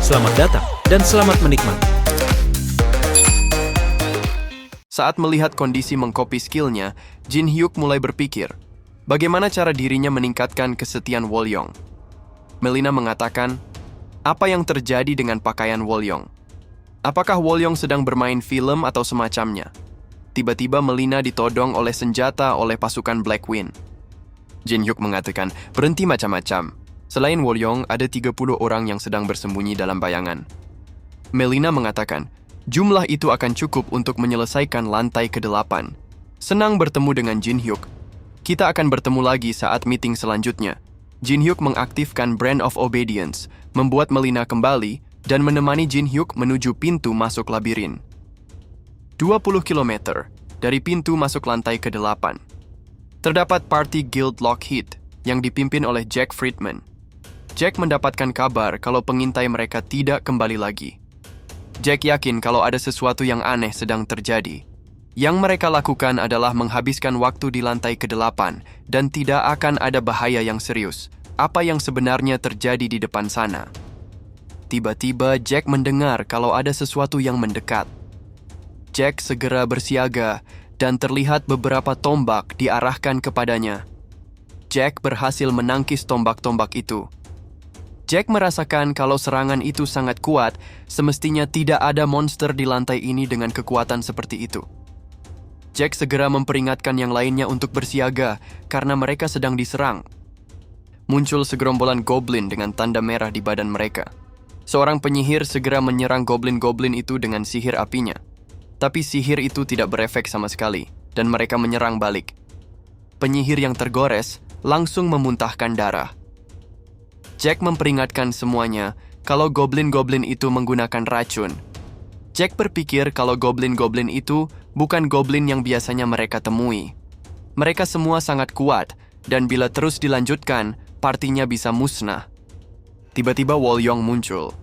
Selamat datang dan selamat menikmati. Saat melihat kondisi mengcopy skillnya, Jin Hyuk mulai berpikir, bagaimana cara dirinya meningkatkan kesetiaan Wolyong. Melina mengatakan, apa yang terjadi dengan pakaian Wolyong? Apakah Wolyong sedang bermain film atau semacamnya? Tiba-tiba Melina ditodong oleh senjata oleh pasukan Black Wind. Jin Hyuk mengatakan, berhenti macam-macam. Selain Wolyong, ada 30 orang yang sedang bersembunyi dalam bayangan. Melina mengatakan, jumlah itu akan cukup untuk menyelesaikan lantai ke-8. Senang bertemu dengan Jin Hyuk. Kita akan bertemu lagi saat meeting selanjutnya. Jin Hyuk mengaktifkan Brand of Obedience, membuat Melina kembali, dan menemani Jin Hyuk menuju pintu masuk labirin. 20 km dari pintu masuk lantai ke-8. Terdapat party Guild Lockheed yang dipimpin oleh Jack Friedman. Jack mendapatkan kabar kalau pengintai mereka tidak kembali lagi. Jack yakin kalau ada sesuatu yang aneh sedang terjadi. Yang mereka lakukan adalah menghabiskan waktu di lantai ke-8 dan tidak akan ada bahaya yang serius. Apa yang sebenarnya terjadi di depan sana? Tiba-tiba Jack mendengar kalau ada sesuatu yang mendekat. Jack segera bersiaga dan terlihat beberapa tombak diarahkan kepadanya. Jack berhasil menangkis tombak-tombak itu. Jack merasakan kalau serangan itu sangat kuat, semestinya tidak ada monster di lantai ini dengan kekuatan seperti itu. Jack segera memperingatkan yang lainnya untuk bersiaga, karena mereka sedang diserang. Muncul segerombolan goblin dengan tanda merah di badan mereka. Seorang penyihir segera menyerang goblin-goblin itu dengan sihir apinya. Tapi sihir itu tidak berefek sama sekali, dan mereka menyerang balik. Penyihir yang tergores langsung memuntahkan darah. Jack memperingatkan semuanya kalau goblin-goblin itu menggunakan racun. Jack berpikir kalau goblin-goblin itu bukan goblin yang biasanya mereka temui. Mereka semua sangat kuat, dan bila terus dilanjutkan, partinya bisa musnah. Tiba-tiba Wolyong muncul.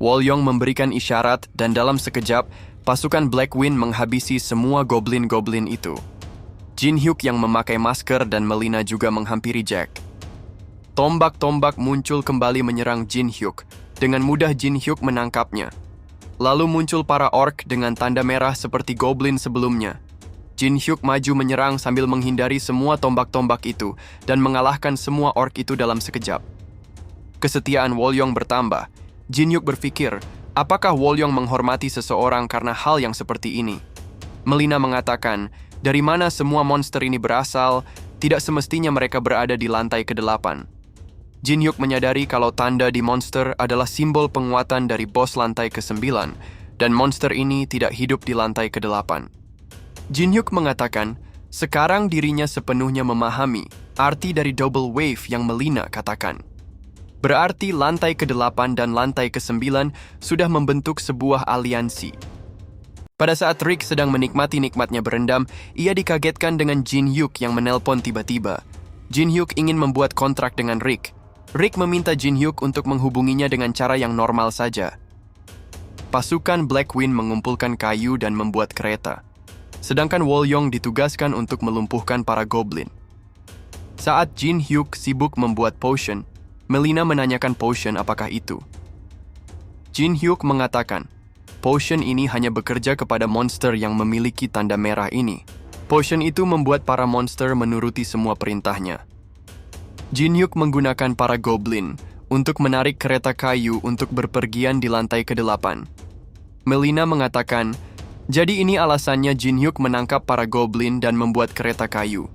Wolyong memberikan isyarat dan dalam sekejap, pasukan Black Wind menghabisi semua goblin-goblin itu. Jin Hyuk yang memakai masker dan Melina juga menghampiri Jack. Tombak-tombak muncul kembali menyerang Jin Hyuk. Dengan mudah Jin Hyuk menangkapnya. Lalu muncul para orc dengan tanda merah seperti goblin sebelumnya. Jin Hyuk maju menyerang sambil menghindari semua tombak-tombak itu dan mengalahkan semua orc itu dalam sekejap. Kesetiaan Wolyong bertambah. Jin Hyuk berpikir, apakah Wolyong menghormati seseorang karena hal yang seperti ini? Melina mengatakan, dari mana semua monster ini berasal, tidak semestinya mereka berada di lantai ke-8. Jin Hyuk menyadari kalau tanda di monster adalah simbol penguatan dari bos lantai ke-9, dan monster ini tidak hidup di lantai ke-8. Jin Hyuk mengatakan, sekarang dirinya sepenuhnya memahami arti dari double wave yang Melina katakan. Berarti lantai ke-8 dan lantai ke-9 sudah membentuk sebuah aliansi. Pada saat Rick sedang menikmati nikmatnya berendam, ia dikagetkan dengan Jin Hyuk yang menelpon tiba-tiba. Jin Hyuk ingin membuat kontrak dengan Rick. Rick meminta Jin Hyuk untuk menghubunginya dengan cara yang normal saja. Pasukan Black Wind mengumpulkan kayu dan membuat kereta. Sedangkan Wolyong ditugaskan untuk melumpuhkan para goblin. Saat Jin Hyuk sibuk membuat potion, Melina menanyakan potion apakah itu. Jin Hyuk mengatakan, potion ini hanya bekerja kepada monster yang memiliki tanda merah ini. Potion itu membuat para monster menuruti semua perintahnya. Jin Hyuk menggunakan para goblin untuk menarik kereta kayu untuk berpergian di lantai ke-8. Melina mengatakan, jadi ini alasannya Jin Hyuk menangkap para goblin dan membuat kereta kayu.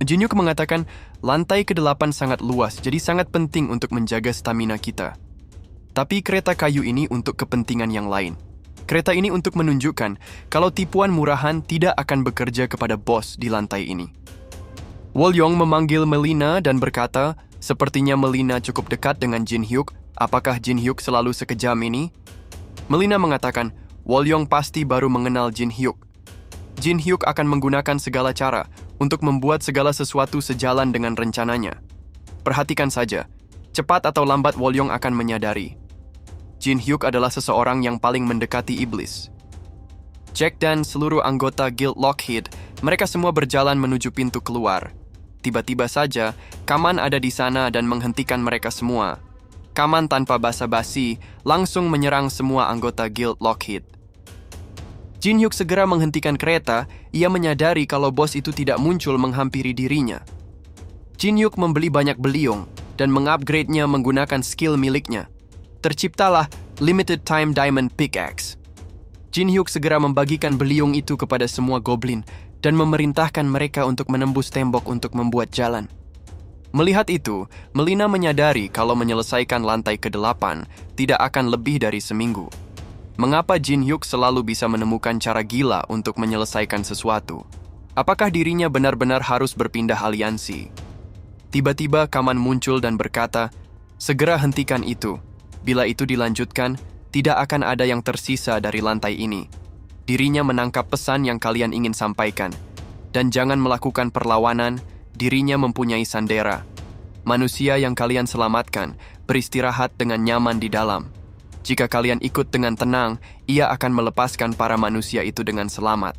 Jin Hyuk mengatakan, lantai ke-8 sangat luas, jadi sangat penting untuk menjaga stamina kita. Tapi kereta kayu ini untuk kepentingan yang lain. Kereta ini untuk menunjukkan kalau tipuan murahan tidak akan bekerja kepada bos di lantai ini. Wolyong memanggil Melina dan berkata, sepertinya Melina cukup dekat dengan Jin Hyuk. Apakah Jin Hyuk selalu sekejam ini? Melina mengatakan, Wolyong pasti baru mengenal Jin Hyuk. Jin Hyuk akan menggunakan segala cara untuk membuat segala sesuatu sejalan dengan rencananya. Perhatikan saja, cepat atau lambat Wolyong akan menyadari. Jin Hyuk adalah seseorang yang paling mendekati iblis. Jack dan seluruh anggota Guild Lockheed, mereka semua berjalan menuju pintu keluar. Tiba-tiba saja, Kaman ada di sana dan menghentikan mereka semua. Kaman tanpa basa-basi langsung menyerang semua anggota Guild Lockheed. Jin Hyuk segera menghentikan kereta, ia menyadari kalau bos itu tidak muncul menghampiri dirinya. Jin Hyuk membeli banyak beliung dan mengupgrade-nya menggunakan skill miliknya. Terciptalah Limited Time Diamond Pickaxe. Jin Hyuk segera membagikan beliung itu kepada semua goblin dan memerintahkan mereka untuk menembus tembok untuk membuat jalan. Melihat itu, Melina menyadari kalau menyelesaikan lantai ke-8 tidak akan lebih dari seminggu. Mengapa Jin Hyuk selalu bisa menemukan cara gila untuk menyelesaikan sesuatu? Apakah dirinya benar-benar harus berpindah aliansi? Tiba-tiba Kaman muncul dan berkata, "Segera hentikan itu. Bila itu dilanjutkan, tidak akan ada yang tersisa dari lantai ini. Dirinya menangkap pesan yang kalian ingin sampaikan. Dan jangan melakukan perlawanan, dirinya mempunyai sandera. Manusia yang kalian selamatkan beristirahat dengan nyaman di dalam. Jika kalian ikut dengan tenang, ia akan melepaskan para manusia itu dengan selamat."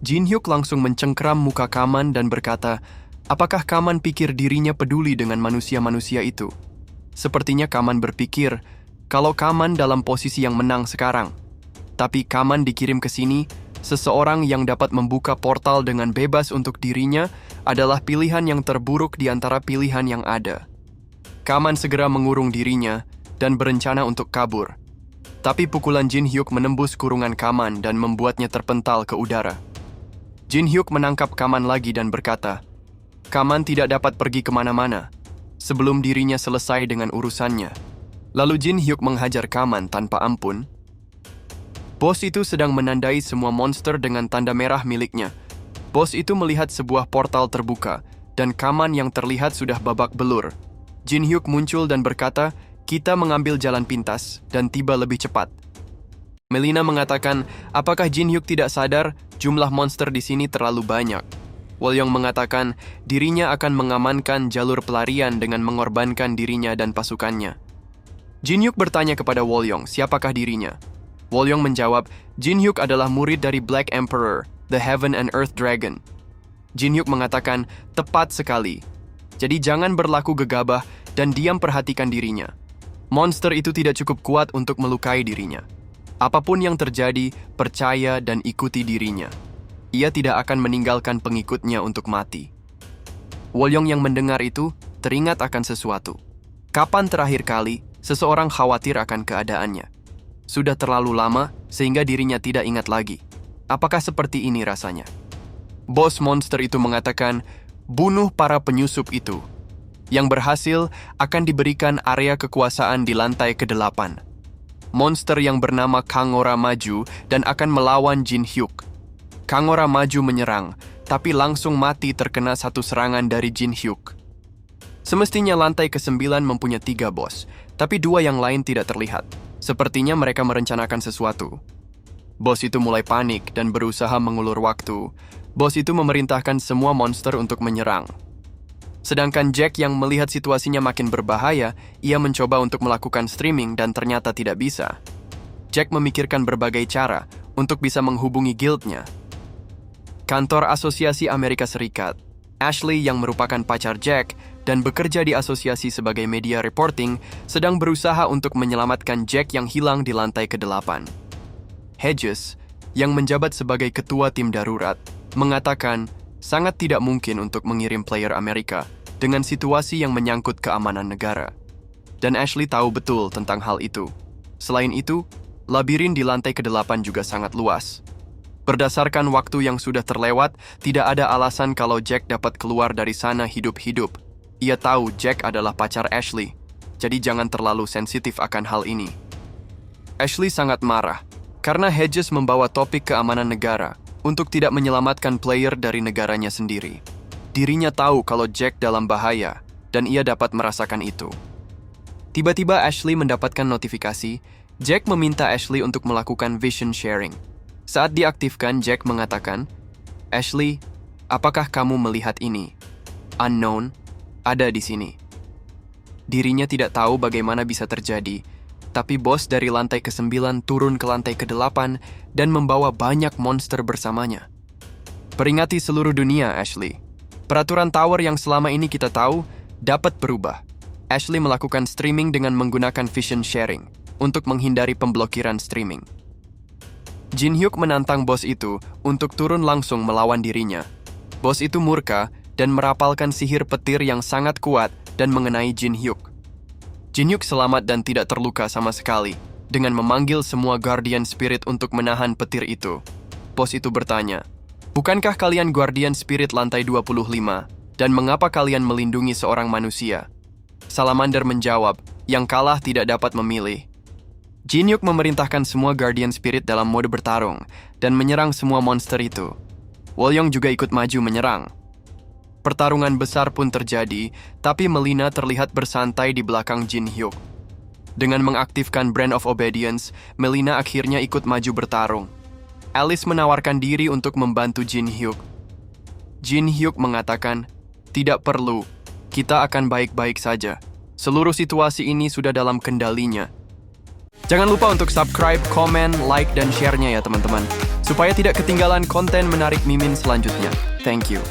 Jin Hyuk langsung mencengkeram muka Kaman dan berkata, apakah Kaman pikir dirinya peduli dengan manusia-manusia itu? Sepertinya Kaman berpikir kalau Kaman dalam posisi yang menang sekarang. Tapi Kaman dikirim ke sini, seseorang yang dapat membuka portal dengan bebas untuk dirinya adalah pilihan yang terburuk di antara pilihan yang ada. Kaman segera mengurung dirinya dan berencana untuk kabur. Tapi pukulan Jin Hyuk menembus kurungan Kaman dan membuatnya terpental ke udara. Jin Hyuk menangkap Kaman lagi dan berkata, Kaman tidak dapat pergi kemana-mana sebelum dirinya selesai dengan urusannya. Lalu Jin Hyuk menghajar Kaman tanpa ampun. Bos itu sedang menandai semua monster dengan tanda merah miliknya. Bos itu melihat sebuah portal terbuka, dan Kaman yang terlihat sudah babak belur. Jin Hyuk muncul dan berkata, kita mengambil jalan pintas dan tiba lebih cepat. Melina mengatakan, apakah Jin Hyuk tidak sadar jumlah monster di sini terlalu banyak? Wolyong mengatakan dirinya akan mengamankan jalur pelarian dengan mengorbankan dirinya dan pasukannya. Jin Hyuk bertanya kepada Wolyong siapakah dirinya. Wolyong menjawab, Jin Hyuk adalah murid dari Black Emperor, the Heaven and Earth Dragon. Jin Hyuk mengatakan, tepat sekali. Jadi jangan berlaku gegabah dan diam perhatikan dirinya. Monster itu tidak cukup kuat untuk melukai dirinya. Apapun yang terjadi, percaya dan ikuti dirinya. Ia tidak akan meninggalkan pengikutnya untuk mati. Wolyong yang mendengar itu teringat akan sesuatu. Kapan terakhir kali seseorang khawatir akan keadaannya? Sudah terlalu lama sehingga dirinya tidak ingat lagi. Apakah seperti ini rasanya? Bos monster itu mengatakan, bunuh para penyusup itu. Yang berhasil akan diberikan area kekuasaan di lantai ke-8. Monster yang bernama Kangora maju dan akan melawan Jin Hyuk. Kangora maju menyerang, tapi langsung mati terkena satu serangan dari Jin Hyuk. Semestinya lantai ke-9 mempunyai 3 bos, tapi 2 yang lain tidak terlihat. Sepertinya mereka merencanakan sesuatu. Bos itu mulai panik dan berusaha mengulur waktu. Bos itu memerintahkan semua monster untuk menyerang. Sedangkan Jack yang melihat situasinya makin berbahaya, ia mencoba untuk melakukan streaming dan ternyata tidak bisa. Jack memikirkan berbagai cara untuk bisa menghubungi guildnya. Kantor Asosiasi Amerika Serikat, Ashley yang merupakan pacar Jack dan bekerja di asosiasi sebagai media reporting, sedang berusaha untuk menyelamatkan Jack yang hilang di lantai ke-8. Hedges, yang menjabat sebagai ketua tim darurat, mengatakan sangat tidak mungkin untuk mengirim player Amerika dengan situasi yang menyangkut keamanan negara. Dan Ashley tahu betul tentang hal itu. Selain itu, labirin di lantai ke-8 juga sangat luas. Berdasarkan waktu yang sudah terlewat, tidak ada alasan kalau Jack dapat keluar dari sana hidup-hidup. Ia tahu Jack adalah pacar Ashley, jadi jangan terlalu sensitif akan hal ini. Ashley sangat marah, karena Hedges membawa topik keamanan negara untuk tidak menyelamatkan player dari negaranya sendiri. Dirinya tahu kalau Jack dalam bahaya, dan ia dapat merasakan itu. Tiba-tiba Ashley mendapatkan notifikasi, Jack meminta Ashley untuk melakukan vision sharing. Saat diaktifkan, Jack mengatakan, Ashley, apakah kamu melihat ini? Unknown, ada di sini. Dirinya tidak tahu bagaimana bisa terjadi, tapi bos dari lantai ke-9 turun ke lantai ke-8 dan membawa banyak monster bersamanya. Peringati seluruh dunia, Ashley. Peraturan tower yang selama ini kita tahu dapat berubah. Ashley melakukan streaming dengan menggunakan vision sharing untuk menghindari pemblokiran streaming. Jin Hyuk menantang bos itu untuk turun langsung melawan dirinya. Bos itu murka dan merapalkan sihir petir yang sangat kuat dan mengenai Jin Hyuk. Jin Hyuk selamat dan tidak terluka sama sekali dengan memanggil semua Guardian Spirit untuk menahan petir itu. Bos itu bertanya, "Bukankah kalian Guardian Spirit lantai 25? Dan mengapa kalian melindungi seorang manusia?" Salamander menjawab, yang kalah tidak dapat memilih. Jin Hyuk memerintahkan semua Guardian Spirit dalam mode bertarung dan menyerang semua monster itu. Wolyong juga ikut maju menyerang. Pertarungan besar pun terjadi, tapi Melina terlihat bersantai di belakang Jin Hyuk. Dengan mengaktifkan Brand of Obedience, Melina akhirnya ikut maju bertarung. Alice menawarkan diri untuk membantu Jin Hyuk. Jin Hyuk mengatakan, "Tidak perlu. Kita akan baik-baik saja. Seluruh situasi ini sudah dalam kendalinya." Jangan lupa untuk subscribe, komen, like, dan share-nya ya teman-teman. Supaya tidak ketinggalan konten menarik Mimin selanjutnya. Thank you.